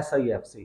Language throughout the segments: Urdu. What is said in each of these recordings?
SIFC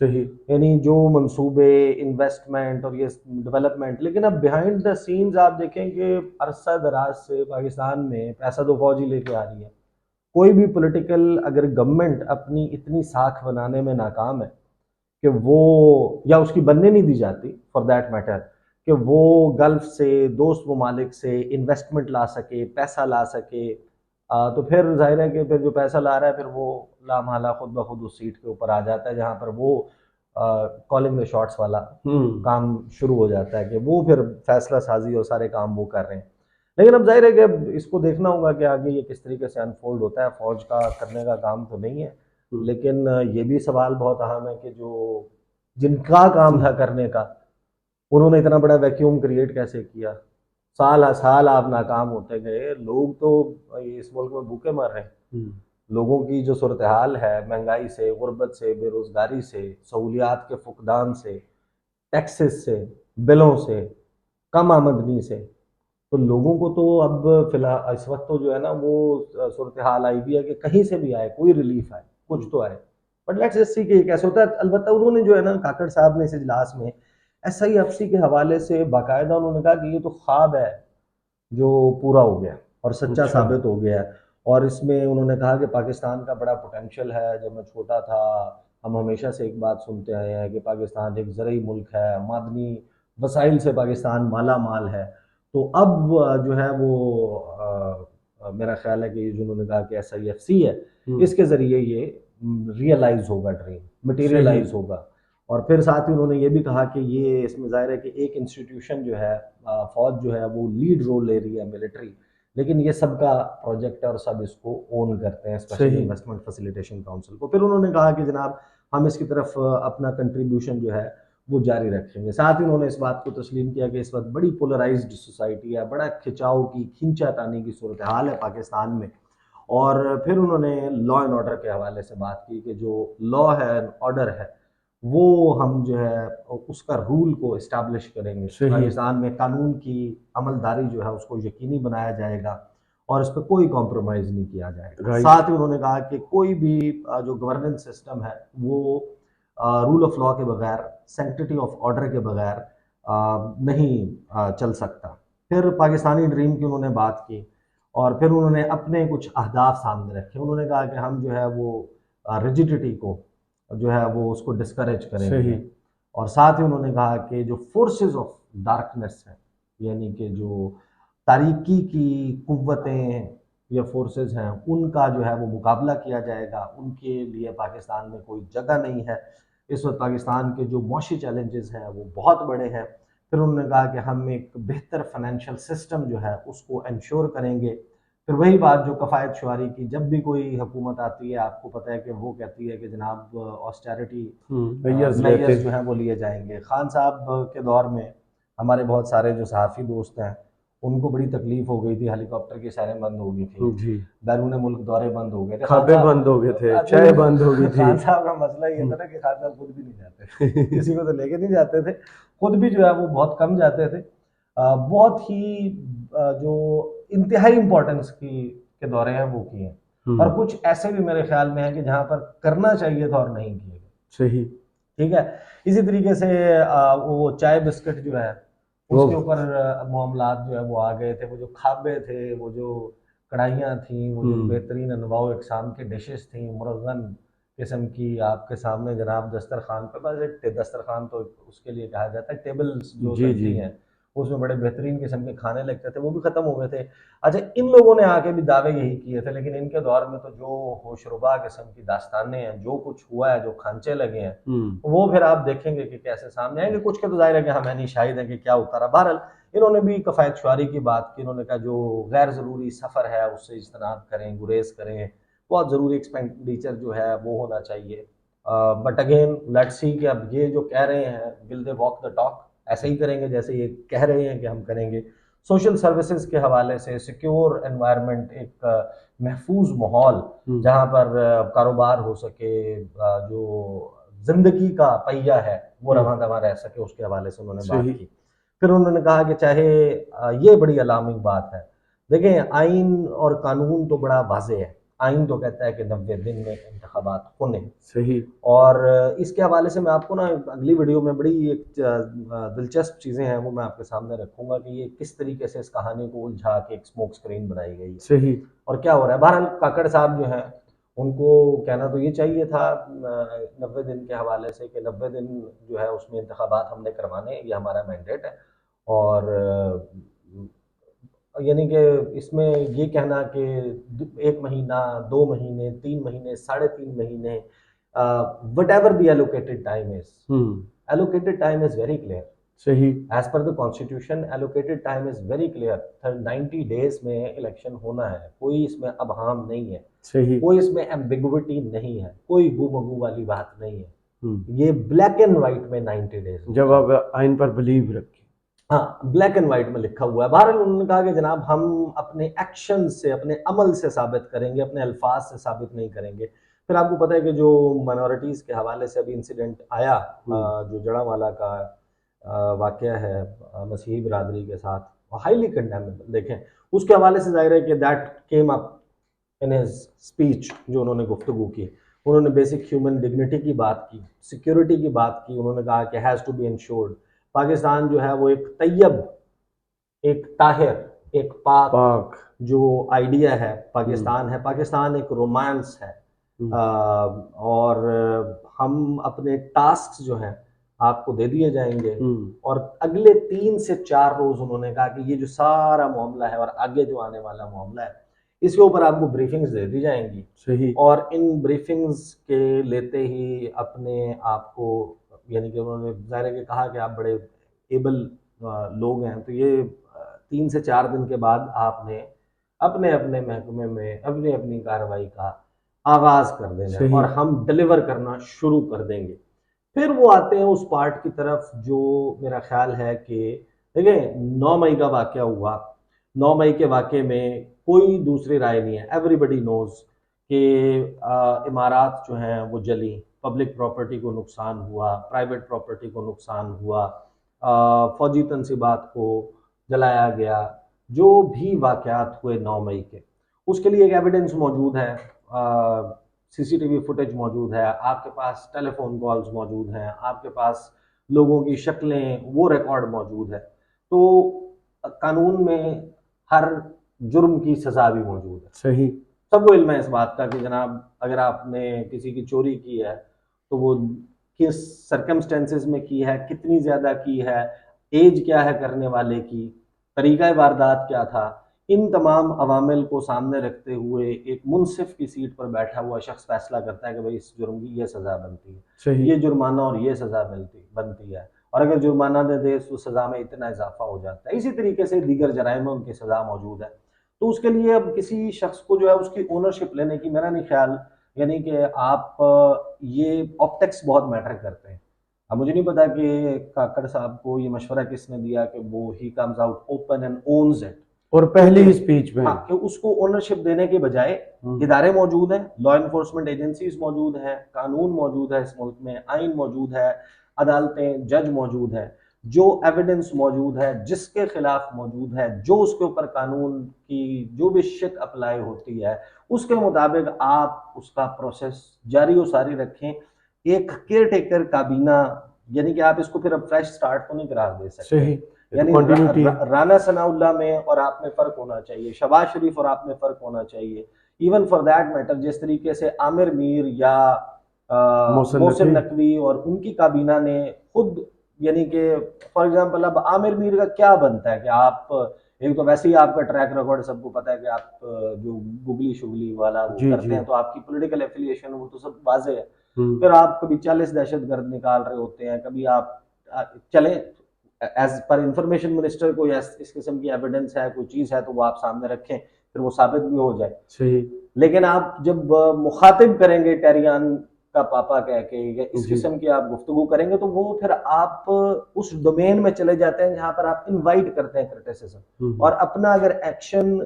صحیح. یعنی جو منصوبے انویسٹمنٹ اور یہ ڈیولپمنٹ، لیکن اب بیہائنڈ دا سینز آپ دیکھیں کہ عرصہ دراز سے پاکستان میں پیسہ تو فوج ہی لے کے آ رہی ہے. کوئی بھی پولیٹیکل اگر گورنمنٹ اپنی اتنی ساکھ بنانے میں ناکام ہے کہ وہ، یا اس کی بننے نہیں دی جاتی فار دیٹ میٹر، کہ وہ گلف سے، دوست ممالک سے انویسٹمنٹ لا سکے، پیسہ لا سکے، تو پھر ظاہر ہے کہ پھر جو پیسہ لا رہا ہے پھر وہ لامحالہ خود بخود اس سیٹ کے اوپر آ جاتا ہے، جہاں پر وہ کالنگ دا شاٹس والا کام شروع ہو جاتا ہے کہ وہ پھر فیصلہ سازی اور سارے کام وہ کر رہے ہیں. لیکن اب ظاہر ہے کہ اب اس کو دیکھنا ہوگا کہ آگے یہ کس طریقے سے انفولڈ ہوتا ہے. فوج کا کرنے کا کام تو نہیں ہے، لیکن یہ بھی سوال بہت اہم ہے کہ جو جن کا کام تھا کرنے کا، انہوں نے اتنا بڑا ویکیوم کریٹ کیسے کیا. سال ہر سال آپ ناکام ہوتے گئے. لوگ تو اس ملک میں بھوکے مر رہے ہیں. لوگوں کی جو صورتحال ہے مہنگائی سے، غربت سے، بے روزگاری سے، سہولیات کے فقدان سے، ٹیکسز سے، بلوں سے، کم آمدنی سے، تو لوگوں کو تو اب فی الحال اس وقت تو جو ہے نا وہ صورتحال آئی بھی ہے کہ کہیں سے بھی آئے کوئی ریلیف آئے، کچھ تو آئے. بٹ لیٹس جسٹ سی کہ یہ کیسے ہوتا ہے. البتہ انہوں نے جو ہے نا کاکڑ صاحب نے اس اجلاس میں ایس آئی ایف سی کے حوالے سے باقاعدہ انہوں نے کہا کہ یہ تو خواب ہے جو پورا ہو گیا اور سچا ثابت ہو گیا ہے. اور اس میں انہوں نے کہا کہ پاکستان کا بڑا پوٹینشیل ہے. جب میں چھوٹا تھا ہم ہمیشہ سے ایک بات سنتے آئے ہیں کہ پاکستان ایک زرعی ملک ہے، معدنی وسائل سے پاکستان مالا مال ہے. تو اب جو ہے وہ میرا خیال ہے کہ جنہوں نے کہا کہ ایس آئی ایف سی ہے، اس کے ذریعے یہ ریئلائز ہوگا، ڈریم مٹیریلائز ہوگا. اور پھر ساتھ ہی انہوں نے یہ بھی کہا کہ یہ اس میں ظاہر ہے کہ ایک انسٹیٹیوشن جو ہے فوج جو ہے وہ لیڈ رول لے رہی ہے، ملٹری، لیکن یہ سب کا پروجیکٹ ہے اور سب اس کو اون کرتے ہیں، اسپیشلی انویسٹمنٹ فیسیلیٹیشن کاؤنسل کو. پھر انہوں نے کہا کہ جناب ہم اس کی طرف اپنا کنٹریبیوشن جو ہے وہ جاری رکھیں گے. ساتھ ہی انہوں نے اس بات کو تسلیم کیا کہ اس وقت بڑی پولرائزڈ سوسائٹی ہے، بڑا کھچاؤ کی، کھینچا تانی کی صورتحال ہے پاکستان میں. اور پھر انہوں نے لا اینڈ آرڈر کے حوالے سے بات کی کہ جو لا ہے، آرڈر ہے، وہ ہم جو ہے اس کا رول کو اسٹیبلش کریں گے. پاکستان میں قانون کی عملداری جو ہے اس کو یقینی بنایا جائے گا اور اس پہ کوئی کمپرومائز نہیں کیا جائے گا. ساتھ ہی انہوں نے کہا کہ کوئی بھی جو گورننس سسٹم ہے وہ رول آف لا کے بغیر، سینکٹیٹی آف آرڈر کے بغیر نہیں چل سکتا. پھر پاکستانی ڈریم کی انہوں نے بات کی اور پھر انہوں نے اپنے کچھ اہداف سامنے رکھے. انہوں نے کہا کہ ہم جو ہے وہ ریجیڈیٹی کو جو ہے وہ اس کو ڈسکریج کریں گے. اور ساتھ ہی انہوں نے کہا کہ جو فورسز آف ڈارکنیس ہیں، یعنی کہ جو تاریکی کی قوتیں یا فورسز ہیں، ان کا جو ہے وہ مقابلہ کیا جائے گا. ان کے لیے پاکستان میں کوئی جگہ نہیں ہے. اس وقت پاکستان کے جو معاشی چیلنجز ہیں وہ بہت بڑے ہیں. پھر انہوں نے کہا کہ ہم ایک بہتر فائنینشیل سسٹم جو ہے اس کو انشور کریں گے. پھر وہی بات جو کفایت شعاری کی، جب بھی کوئی حکومت آتی ہے آپ کو پتہ ہے کہ وہ کہتی ہے کہ جناب آسٹیرٹی میئرز جو ہیں وہ لیے جائیں گے. خان صاحب کے دور میں ہمارے بہت سارے جو صحافی دوست ہیں ان کو بڑی تکلیف ہو گئی تھی، ہیلی کاپٹر کی سیریں بند ہو گئی تھی، بیرون ملک دورے بند ہو گئے تھے، کھابے بند ہو گئے تھے، چائے بند ہو گئی تھی. خان صاحب کا مسئلہ یہ تھا نا کہ خان صاحب خود بھی نہیں جاتے، کسی کو تو لے کے نہیں جاتے تھے، خود بھی جو ہے وہ بہت کم جاتے تھے. بہت ہی جو انتہائی امپورٹنس کے دورے ہیں وہ کیے ہیں. اور کچھ ایسے بھی میرے خیال میں ہیں کہ جہاں پر کرنا چاہیے تھا اور نہیں کیے گئے. صحیح، ٹھیک ہے. اسی طریقے سے وہ چائے بسکٹ جو ہے اس کے اوپر معاملات جو ہے وہ آ گئے تھے. وہ جو کھابے تھے، وہ جو کڑھائیاں تھیں، وہ جو بہترین انواع و اقسام کے ڈشز تھیں، مرغن قسم کی آپ کے سامنے جناب دسترخوان پہ، بس ایک دسترخوان تو اس کے لیے کہا جاتا ہے، ٹیبلز جو لگتی ہیں اس میں بڑے بہترین قسم کے کھانے لگتے تھے، وہ بھی ختم ہو گئے تھے. اچھا ان لوگوں نے آ کے بھی دعوے یہی کیے تھے، لیکن ان کے دور میں تو جو ہوش ربا قسم کی داستانیں ہیں، جو کچھ ہوا ہے، جو کھانچے لگے ہیں، وہ پھر آپ دیکھیں گے کہ کیسے سامنے آئیں گے. کچھ کے تو ظاہر ہے کہ ہمیں نہیں شاہد ہیں کہ کیا ہوتا رہا. بہرحال انہوں نے بھی کفایت شعاری کی بات کی. انہوں نے کہا جو غیر ضروری سفر ہے اس سے اجتناب کریں، گریز کریں. بہت ضروری ایکسپینڈیچر جو ہے وہ ہونا چاہیے. بٹ اگین لیٹس سی کہ اب یہ جو کہہ رہے ہیں ول دے واک دا ٹاک، ایسے ہی کریں گے جیسے یہ کہہ رہے ہیں کہ ہم کریں گے. سوشل سروسز کے حوالے سے سیکیور انوائرمنٹ، ایک محفوظ ماحول جہاں پر کاروبار ہو سکے، جو زندگی کا پہیہ ہے وہ رواں دواں رہ سکے، اس کے حوالے سے انہوں نے بات کی. پھر انہوں نے کہا کہ چاہے یہ بڑی الارمنگ بات ہے، دیکھیں آئین اور قانون تو بڑا واضح ہے آئین تو کہتا ہے کہ 90 دن میں انتخابات ہونے. صحیح. اور اس کے حوالے سے میں آپ کو نا اگلی ویڈیو میں بڑی ایک دلچسپ چیزیں ہیں وہ میں آپ کے سامنے رکھوں گا کہ یہ کس طریقے سے اس کہانی کو الجھا کے ایک سموک سکرین بنائی گئی ہے صحیح. اور کیا ہو رہا ہے. بہرحال کاکڑ صاحب جو ہیں ان کو کہنا تو یہ چاہیے تھا 90 دن کے حوالے سے کہ 90 دن جو ہے اس میں انتخابات ہم نے کروانے, یہ ہمارا مینڈیٹ ہے. اور یعنی کہ اس میں یہ کہنا کہ 1 مہینہ 2 مہینے 3 مہینے 3.5 مہینے what ever the allocated time is, allocated time is very clear. صحیح. As per the constitution, allocated time is very clear. 90 days میں الیکشن ہونا ہے, کوئی اس میں ابہام نہیں ہے, صحیح. کوئی اس میں ایمبیگوٹی نہیں ہے, کوئی گو مگو والی بات نہیں ہے. یہ بلیک اینڈ وائٹ میں 90 days جب آپ آئین پر بلیو رکھیں. ہاں بلیک اینڈ وائٹ میں لکھا ہوا ہے. بہرحال انہوں نے کہا کہ جناب ہم اپنے ایکشن سے, اپنے عمل سے ثابت کریں گے, اپنے الفاظ سے ثابت نہیں کریں گے. پھر آپ کو پتہ ہے کہ جو مائنورٹیز کے حوالے سے ابھی انسیڈنٹ آیا, جو جڑاوالا کا واقعہ ہے مسیحی برادری کے ساتھ, ہائیلی کنڈیمنیبل. دیکھیں اس کے حوالے سے ظاہر ہے کہ that came up in his speech, جو انہوں نے گفتگو کی. انہوں نے بیسک ہیومن ڈگنیٹی کی بات کی, سیکیورٹی کی بات کی. انہوں نے کہا کہ has to be insured. Pakistan جو ہے وہ ایک طیب, ایک طاہر, ایک پاک جو آئیڈیا ہے پاکستان ہے. پاکستان ایک رومانس ہے. اور ہم اپنے ٹاسکس جو ہیں آپ کو دے دیے جائیں گے, اور اگلے 3 سے 4 روز انہوں نے کہا کہ یہ جو سارا معاملہ ہے اور آگے جو آنے والا معاملہ ہے اس کے اوپر آپ کو بریفنگز دے دی جائیں گی. صحیح. اور ان بریفنگز کے لیتے ہی اپنے آپ کو, یعنی کہ انہوں نے ظاہر ہے کہ کہا کہ آپ بڑے ایبل لوگ ہیں, تو یہ 3 سے 4 دن کے بعد آپ نے اپنے اپنے محکمے میں اپنی اپنی کارروائی کا آغاز کر دینا ہے, اور ہم ڈیلیور کرنا شروع کر دیں گے. پھر وہ آتے ہیں اس پارٹ کی طرف جو میرا خیال ہے کہ دیکھیں 9 مئی کا واقعہ ہوا. 9 مئی کے واقعے میں کوئی دوسری رائے نہیں ہے. ایوری بڈی نوز کہ عمارات جو ہیں وہ جلی, پبلک پراپرٹی کو نقصان ہوا, پرائیویٹ پراپرٹی کو نقصان ہوا, فوجی تنصیبات کو جلایا گیا. جو بھی واقعات ہوئے 9 مئی کے, اس کے لیے ایک ایویڈنس موجود ہے, سی سی ٹی وی فوٹیج موجود ہے, آپ کے پاس ٹیلی فون کالز موجود ہیں, آپ کے پاس لوگوں کی شکلیں, وہ ریکارڈ موجود ہے. تو قانون میں ہر جرم کی سزا بھی موجود ہے. صحیح. سب کو علم ہے اس بات کا کہ جناب اگر آپ نے کسی کی چوری کی ہے تو وہ کس سرکمسٹینسز میں کی ہے, کتنی زیادہ کی ہے, ایج کیا ہے کرنے والے کی, طریقہ واردات کیا تھا, ان تمام عوامل کو سامنے رکھتے ہوئے ایک منصف کی سیٹ پر بیٹھا ہوا شخص فیصلہ کرتا ہے کہ بھئی اس جرم کی یہ سزا بنتی ہے. صحیح. یہ جرمانہ اور یہ سزا بنتی ہے, اور اگر جرمانہ دے دے تو سزا میں اتنا اضافہ ہو جاتا ہے. اسی طریقے سے دیگر جرائم میں ان کی سزا موجود ہے. تو اس کے لیے اب کسی شخص کو جو ہے اس کی اونرشپ لینے کی میرا نہیں خیال, یعنی کہ آپ یہ آپٹکس بہت میٹر کرتے ہیں. اب مجھے نہیں پتا کہ کاکڑ صاحب کو یہ مشورہ کس نے دیا کہ وہ he comes out open and one's it, اور پہلی ہی اسپیچ میں کہ اس کو اونرشپ دینے کے بجائے ادارے موجود ہیں, لا انفورسمنٹ ایجنسیز موجود ہیں, قانون موجود ہے اس ملک میں, آئین موجود ہے, عدالتیں, جج موجود ہیں, جو ایویڈنس موجود ہے, جس کے خلاف موجود ہے, جو اس کے اوپر قانون کی جو بھی شٹ اپلائی ہوتی ہے اس کے مطابق آپ اس کا پروسیس جاری و ساری رکھیں. ایک کیئر ٹیکر کابینہ, یعنی کہ آپ اس کو پھر اب فریش سٹارٹ تو نہیں قرار دے سکتے. صحیح. یعنی رانا ثناء اللہ میں اور آپ میں فرق ہونا چاہیے, شہباز شریف اور آپ میں فرق ہونا چاہیے, ایون فار دیٹ میٹر جس طریقے سے عامر میر یا محسن نقوی اور ان کی کابینہ نے خود, یعنی کہ فار ایگزامپل اب عامر میر کا کیا بنتا ہے کہ آپ ایک تو ویسے ہی آپ کا ٹریک ریکارڈ سب کو پتا ہے کہ آپ جو گگلی شگلی والا وہ کرتے ہیں, تو آپ کی پولیٹیکل ایفیلیشن وہ تو سب واضح ہے. پھر آپ کبھی 40 دہشت گرد نکال رہے ہوتے ہیں, کبھی آپ چلیں ایز پر انفارمیشن منسٹر کوئی اس قسم کی ایویڈنس ہے, کوئی چیز ہے تو وہ آپ سامنے رکھیں, پھر وہ ثابت بھی ہو جائے. صحیح. لیکن آپ جب مخاطب کریں گے ٹیریان کا پاپا کہہ کے یا اس قسم کی آپ گفتگو کریں گے تو وہ پھر آپ اس ڈومین میں چلے جاتے ہیں جہاں پر آپ انوائٹ کرتے ہیں کرٹیسزم, اور اپنا اگر ایکشن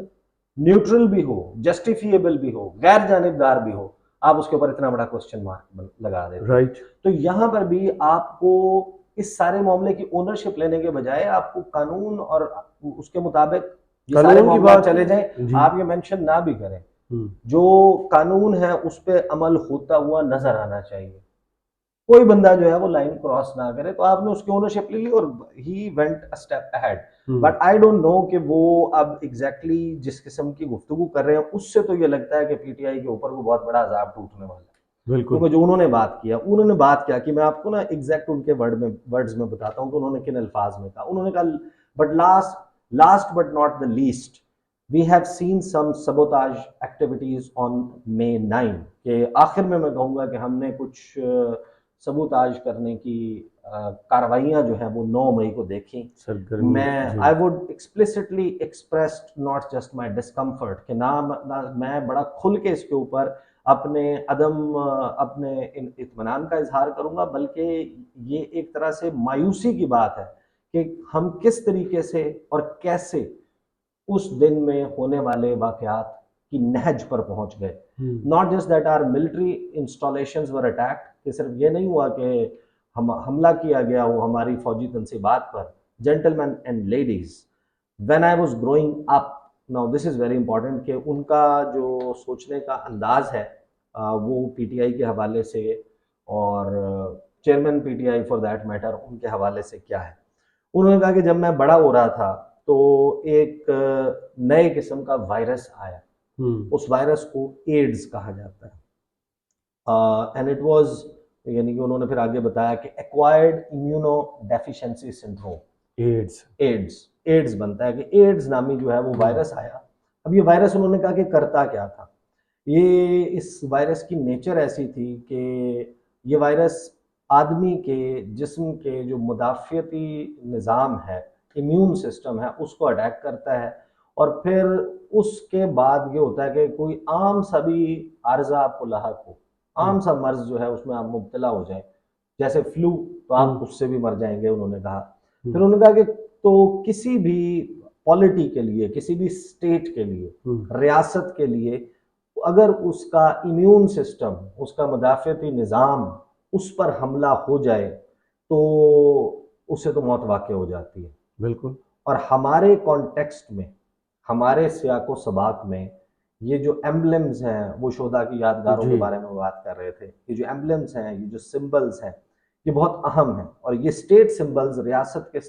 نیوٹرل بھی ہو, جسٹیفیبل بھی ہو, غیر جانبدار بھی ہو, آپ اس کے اوپر اتنا بڑا کوسچن مارک لگا دیتے ہیں. رائٹ. تو یہاں پر بھی آپ کو اس سارے معاملے کی اونرشپ لینے کے بجائے آپ کو قانون اور اس کے مطابق یہ سارے معاملات چلے جائیں, آپ یہ مینشن نہ بھی کریں. جو قانون ہے اس پہ عمل ہوتا ہوا نظر آنا چاہیے. کوئی بندہ جو ہے وہ لائن کراس نہ کرے. تو آپ نے اس کی اونرشپ لے لی اور he went a step ahead. But I don't know کہ وہ اب ایگزیکٹلی جس قسم کی گفتگو کر رہے ہیں اس سے تو یہ لگتا ہے کہ پی ٹی آئی کے اوپر کو بہت بڑا عذاب ٹوٹنے والا ہے. بالکل. کیونکہ جو انہوں نے بات کیا کہ میں آپ کو نا ایگزیکٹ ان کے ورڈز میں بتاتا ہوں کہ انہوں نے کن الفاظ میں کہا. انہوں نے کہا but last but not the least we have seen some sabotage activities on May 9. کہ آخر میں کہوں گا کہ ہم نے کچھ سبوتاج کرنے کی کاروائیاں جو ہیں وہ 9 مئی کو دیکھیں. میں I would explicitly expressed not just my discomfort کہ میں بڑا کھل کے اس کے اوپر اپنے اطمینان کا اظہار کروں گا، بلکہ یہ ایک طرح سے مایوسی کی بات ہے کہ ہم کس طریقے سے اور کیسے اس دن میں ہونے والے واقعات کی نہج پر پہنچ گئے. Not just that our military installations were attacked, کہ صرف یہ نہیں ہوا کہ حملہ کیا گیا وہ ہماری فوجی تنصیبات پر. Gentlemen and ladies, when I was growing up, now this is very important کہ ان کا جو سوچنے کا انداز ہے وہ پی ٹی آئی کے حوالے سے اور chairman P T I for that matter ان کے حوالے سے کیا ہے. انہوں نے کہا کہ جب میں بڑا ہو رہا تھا تو ایک نئے قسم کا وائرس آیا. اس وائرس کو ایڈز کہا جاتا ہے. اینڈ اٹ واز، یعنی کہ انہوں نے پھر آگے بتایا کہ acquired immunodeficiency syndrome, AIDS بنتا ہے کہ ایڈز نامی جو ہے وہ وائرس آیا. اب یہ وائرس انہوں نے کہا کہ کرتا کیا تھا. اس وائرس کی نیچر ایسی تھی کہ یہ وائرس آدمی کے جسم کے جو مدافعتی نظام ہے، امیون سسٹم ہے، اس کو اٹیک کرتا ہے. اور پھر اس کے بعد یہ ہوتا ہے کہ کوئی عام سا بھی عارضہ آپ کو لاحق ہو، عام سا مرض جو ہے اس میں آپ مبتلا ہو جائیں، جیسے فلو، تو آپ اس سے بھی مر جائیں گے. انہوں نے کہا پھر انہوں نے کہا کہ تو کسی بھی پالیٹی کے لیے، کسی بھی اسٹیٹ کے لیے، ریاست کے لیے، اگر اس کا امیون سسٹم، اس کا مدافعتی نظام اس پر حملہ ہو جائے تو اس سے تو موت واقع ہو جاتی ہے. بالکل. اور ہمارے کانٹیکسٹ میں، ہمارے سیاق و سباق میں یہ جو ایمبلمز ہیں، وہ شہداء کی یادگاروں کے بارے میں بات کر رہے تھے، یہ جو ایمبلمز ہیں، یہ جو سمبلز ہیں، یہ بہت اہم ہیں. اور یہ اسٹیٹ سمبلز، ریاست کے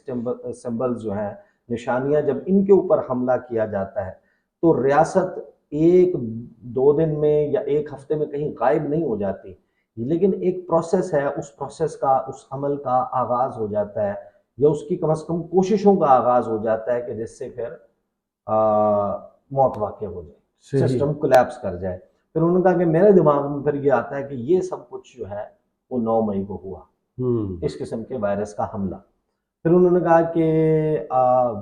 سمبلز جو ہیں، نشانیاں، جب ان کے اوپر حملہ کیا جاتا ہے تو ریاست ایک دو دن میں یا ایک ہفتے میں کہیں غائب نہیں ہو جاتی، لیکن ایک پروسیس ہے، اس پروسیس کا، اس عمل کا آغاز ہو جاتا ہے، یا اس کی کم از کم کوششوں کا آغاز ہو جاتا ہے کہ جس سے پھر موت واقع ہو جائے، سسٹم کولیپس کر جائے. پھر انہوں نے کہا کہ میرے دماغ میں پھر یہ آتا ہے کہ یہ سب کچھ جو ہے وہ 9 مئی کو ہوا، اس قسم کے وائرس کا حملہ. پھر انہوں نے کہا کہ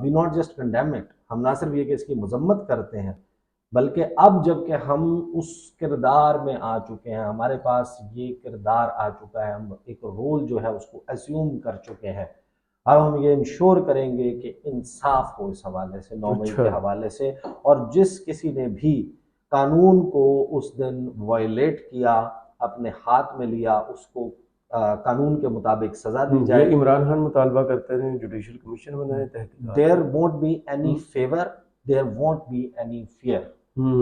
وی ناٹ جسٹ کنڈیم اٹ، ہم نہ صرف یہ کہ اس کی مذمت کرتے ہیں، بلکہ اب جب کہ ہم اس کردار میں آ چکے ہیں، ہمارے پاس یہ کردار آ چکا ہے، ہم ایک رول جو ہے اس کو ایزیوم کر چکے ہیں، اب ہم یہ انشور کریں گے کہ انصاف ہو اس حوالے سے، 9 مئی کے حوالے سے. اور جس کسی نے بھی قانون کو اس دن وائلیٹ کیا، اپنے ہاتھ میں لیا، اس کو قانون کے مطابق سزا دی جائے. یہ عمران خان مطالبہ کرتے ہیں جوڈیشل کمیشن بنائے تحقیقات. There won't be any favour, there won't be any fair,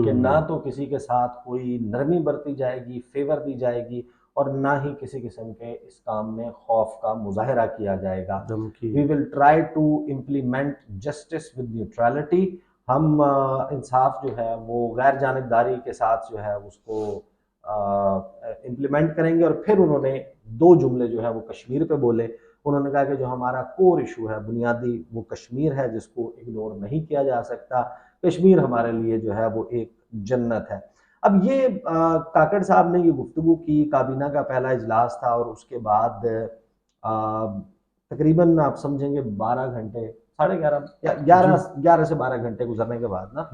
کہ نہ تو کسی کے ساتھ کوئی نرمی برتی جائے گی، فیور دی جائے گی، اور نہ ہی کسی قسم کے اس کام میں خوف کا مظاہرہ کیا جائے گا. We will try to implement justice with neutrality. ہم انصاف جو ہے وہ غیر جانبداری کے ساتھ جو ہے اس کو امپلیمنٹ کریں گے. اور پھر انہوں نے 2 جملے جو ہے وہ کشمیر پہ بولے. انہوں نے کہا کہ جو ہمارا کور ایشو ہے، بنیادی، وہ کشمیر ہے، جس کو اگنور نہیں کیا جا سکتا. کشمیر ہمارے لیے جو ہے وہ ایک جنت ہے. اب یہ کاکڑ صاحب نے یہ گفتگو کی، کابینہ کا پہلا اجلاس تھا، اور اس کے بعد تقریباً آپ سمجھیں گے 12 گھنٹے، 11 سے 12 گھنٹے گزرنے کے بعد نا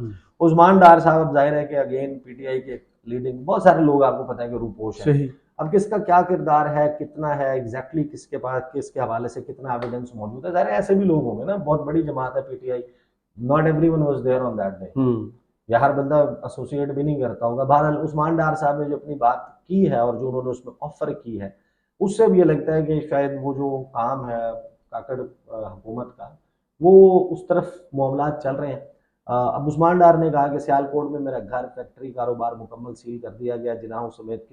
عثمان ڈار صاحب، اب ظاہر ہے کہ اگین پی ٹی آئی کے لیڈنگ بہت سارے لوگ آپ کو پتہ ہے کہ روپوش ہیں. اب کس کا کیا کردار ہے، کتنا ہے ایگزیکٹلی، کس کے پاس، کس کے حوالے سے کتنا ایویڈنس موجود ہے. ظاہر ہے ایسے بھی لوگ ہوں گے نا، بہت بڑی جماعت ہے پی T I, not every one was there on that day, یا ہر بندہ ایسوسیٹ بھی نہیں کرتا ہوگا. بہرحال عثمان ڈار صاحب نے جو اپنی بات کی ہے اور جو انہوں نے اس میں آفر کی ہے، اس سے بھی یہ لگتا ہے کہ شاید وہ جو کام ہے کاکڑ حکومت کا، وہ اس طرف معاملات چل رہے ہیں. اب عثمان ڈار نے کہا کہ سیالکوٹ میں میرا گھر، فیکٹری، کاروبار مکمل سیل کر دیا گیا، جناحوں سمیت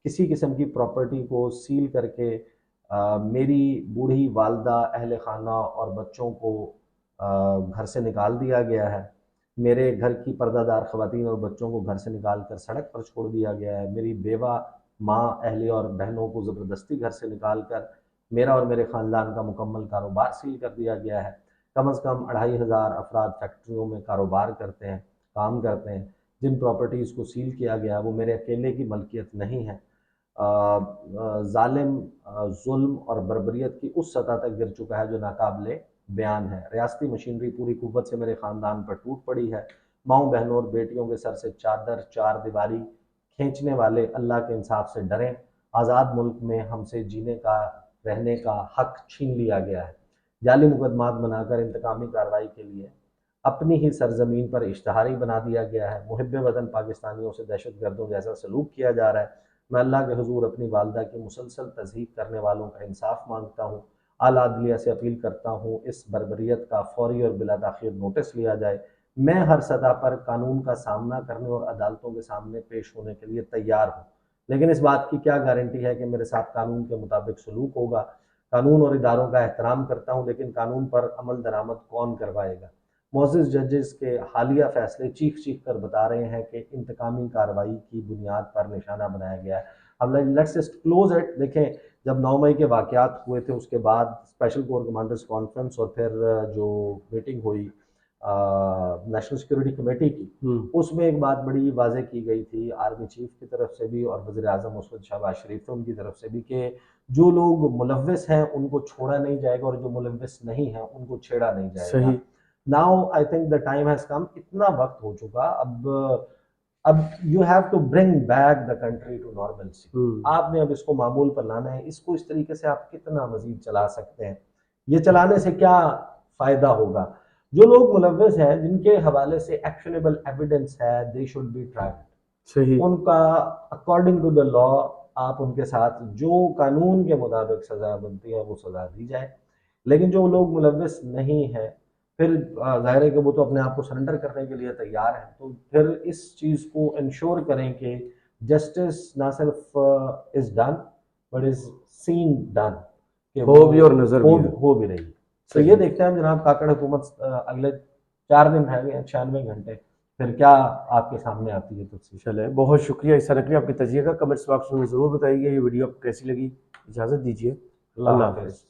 کسی قسم کی پراپرٹی کو سیل کر کے میری بوڑھی والدہ، اہل خانہ اور بچوں کو گھر سے نکال دیا گیا ہے۔ میرے گھر کی پردہ دار خواتین اور بچوں کو گھر سے نکال کر سڑک پر چھوڑ دیا گیا ہے۔ میری بیوہ، ماں، اہلیہ اور بہنوں کو زبردستی گھر سے نکال کر میرا اور میرے خاندان کا مکمل کاروبار سیل کر دیا گیا ہے۔ کم از کم 2500 افراد فیکٹریوں میں کاروبار کرتے ہیں، کام کرتے ہیں۔ جن پراپرٹیز کو سیل کیا گیا وہ میرے اکیلے کی ملکیت نہیں ہے۔ ظالم ظلم اور بربریت کی اس سطح تک گر چکا ہے جو ناقابل بیان ہے۔ ریاستی مشینری پوری قوت سے میرے خاندان پر ٹوٹ پڑی ہے۔ ماؤں، بہنوں اور بیٹیوں کے سر سے چادر چار دیواری کھینچنے والے اللہ کے انصاف سے ڈریں۔ آزاد ملک میں ہم سے جینے کا، رہنے کا حق چھین لیا گیا ہے۔ جعلی مقدمات بنا کر انتقامی کارروائی کے لیے اپنی ہی سرزمین پر اشتہاری بنا دیا گیا ہے۔ محب وطن پاکستانیوں سے دہشت گردوں جیسا سلوک کیا جا رہا ہے۔ میں اللہ کے حضور اپنی والدہ کی مسلسل تضحیک کرنے والوں کا انصاف مانگتا ہوں۔ اعلیٰ عدلیہ سے اپیل کرتا ہوں اس بربریت کا فوری اور بلا تاخیر نوٹس لیا جائے۔ میں ہر سطح پر قانون کا سامنا کرنے اور عدالتوں کے سامنے پیش ہونے کے لیے تیار ہوں، لیکن اس بات کی کیا گارنٹی ہے کہ میرے ساتھ قانون کے مطابق سلوک ہوگا؟ قانون اور اداروں کا احترام کرتا ہوں، لیکن قانون پر عمل درآمد کون کروائے گا؟ معزز ججز کے حالیہ فیصلے چیخ چیخ کر بتا رہے ہیں کہ انتقامی کارروائی کی بنیاد پر نشانہ بنایا گیا ہے۔ اب لیٹس جسٹ کلوز اٹ۔ دیکھیں، جب 9 مئی کے واقعات ہوئے تھے، اس کے بعد اسپیشل کور کمانڈرز کانفرنس اور پھر جو میٹنگ ہوئی نیشنل سیکورٹی کمیٹی کی، اس میں ایک بات بڑی واضح کی گئی تھی آرمی چیف کی طرف سے بھی اور وزیر اعظم اس وقت شہباز شریف تھے ان کی طرف سے بھی، کہ جو لوگ ملوث ہیں ان کو چھوڑا نہیں جائے گا اور جو ملوث نہیں ہیں ان کو چھیڑا نہیں جائے گا۔ صحیح۔ Now I think the time has come, اتنا وقت ہو چکا، اب you have to bring back the country to normalcy. آپ نے اب اس کو معمول پر لانا ہے۔ اس کو اس طریقے سے آپ کتنا مزید چلا سکتے ہیں؟ یہ چلانے سے کیا فائدہ ہوگا؟ جو لوگ ملوث ہیں، جن کے حوالے سے ایکشنیبل ایویڈنس ہے، دے شوڈ بی ٹرائڈ۔ صحیح۔ ان کا اکارڈنگ ٹو دا لا آپ ان کے ساتھ جو قانون کے مطابق سزا بنتی ہے وہ سزا دی جائے۔ لیکن جو لوگ ملوث نہیں ہیں، پھر ظاہر ہے کہ وہ تو اپنے آپ کو سرنڈر کرنے کے لیے تیار ہیں، تو پھر اس چیز کو انشور کریں کہ جسٹس نہ صرف is done but is seen done, کہ ہو بھی اور نظر بھی ہو بھی رہی ہے۔ تو یہ دیکھتے ہیں جناب کاکڑ حکومت اگلے 4 دن رہ گئے ہیں، 96 گھنٹے، پھر کیا آپ کے سامنے آتی ہے تفصیل۔ چلے، بہت شکریہ عیسیٰ نقوی، آپ کی تجزیے کا کمنٹس باکس میں ضرور بتائیے۔ یہ ویڈیو آپ کو کیسی لگی؟ اجازت دیجیے، اللہ حافظ۔